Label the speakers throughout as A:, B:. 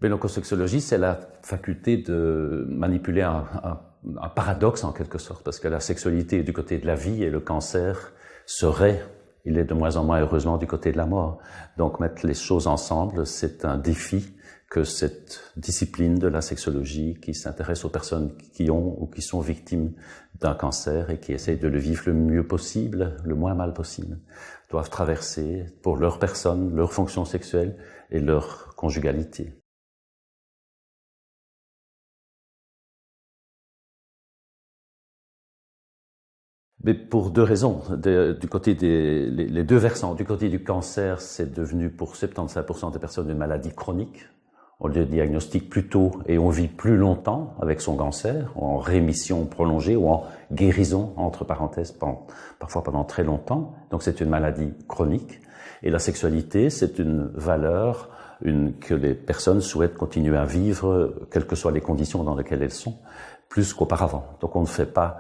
A: Mais l'oncosexologie, c'est la faculté de manipuler un paradoxe en quelque sorte, parce que la sexualité est du côté de la vie et le cancer il est de moins en moins heureusement du côté de la mort. Donc mettre les choses ensemble, c'est un défi que cette discipline de la sexologie qui s'intéresse aux personnes qui ont ou qui sont victimes d'un cancer et qui essayent de le vivre le mieux possible, le moins mal possible, doivent traverser pour leur personne, leur fonction sexuelle et leur conjugalité. Mais pour deux raisons. Du côté les deux versants. Du côté du cancer, c'est devenu pour 75% des personnes une maladie chronique. On le diagnostique plus tôt et on vit plus longtemps avec son cancer, en rémission prolongée ou en guérison, entre parenthèses, parfois pendant très longtemps. Donc c'est une maladie chronique. Et la sexualité, c'est une valeur que les personnes souhaitent continuer à vivre, quelles que soient les conditions dans lesquelles elles sont, plus qu'auparavant. Donc on ne fait pas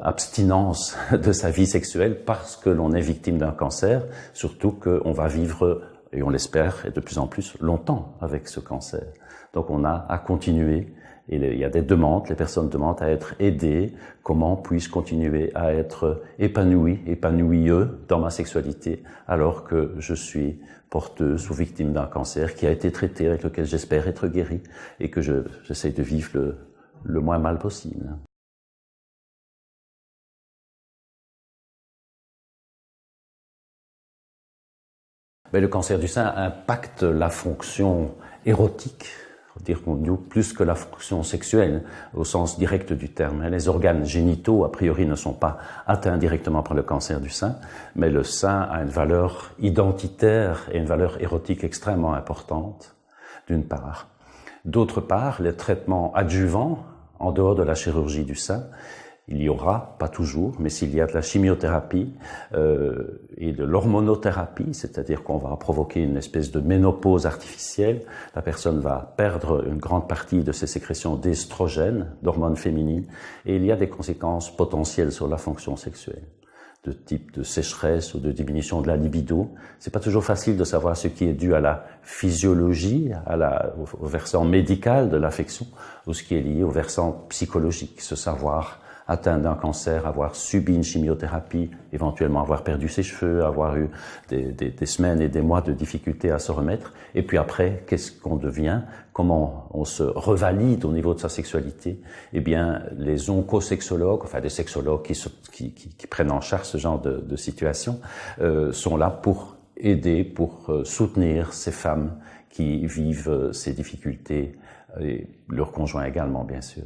A: abstinence de sa vie sexuelle parce que l'on est victime d'un cancer, surtout qu'on va vivre, et on l'espère, et de plus en plus longtemps avec ce cancer. Donc on a à continuer, et il y a des demandes, les personnes demandent à être aidées, comment puis-je continuer à être épanouieux dans ma sexualité alors que je suis porteuse ou victime d'un cancer qui a été traité, avec lequel j'espère être guéri, et que j'essaie de vivre le moins mal possible. Mais le cancer du sein impacte la fonction érotique, dire plus que la fonction sexuelle, au sens direct du terme. Les organes génitaux, a priori, ne sont pas atteints directement par le cancer du sein, mais le sein a une valeur identitaire et une valeur érotique extrêmement importante, d'une part. D'autre part, les traitements adjuvants, en dehors de la chirurgie du sein, il y aura, pas toujours, mais s'il y a de la chimiothérapie et de l'hormonothérapie, c'est-à-dire qu'on va provoquer une espèce de ménopause artificielle, la personne va perdre une grande partie de ses sécrétions d'estrogènes, d'hormones féminines, et il y a des conséquences potentielles sur la fonction sexuelle, de type de sécheresse ou de diminution de la libido. C'est pas toujours facile de savoir ce qui est dû à la physiologie, au versant médical de l'affection, ou ce qui est lié au versant psychologique, ce savoir atteint d'un cancer, avoir subi une chimiothérapie, éventuellement avoir perdu ses cheveux, avoir eu des semaines et des mois de difficultés à se remettre, et puis après, qu'est-ce qu'on devient, comment on se revalide au niveau de sa sexualité. Eh bien, les oncosexologues, enfin des sexologues qui prennent en charge ce genre de situation, sont là pour aider, pour soutenir ces femmes qui vivent ces difficultés, et leurs conjoints également, bien sûr.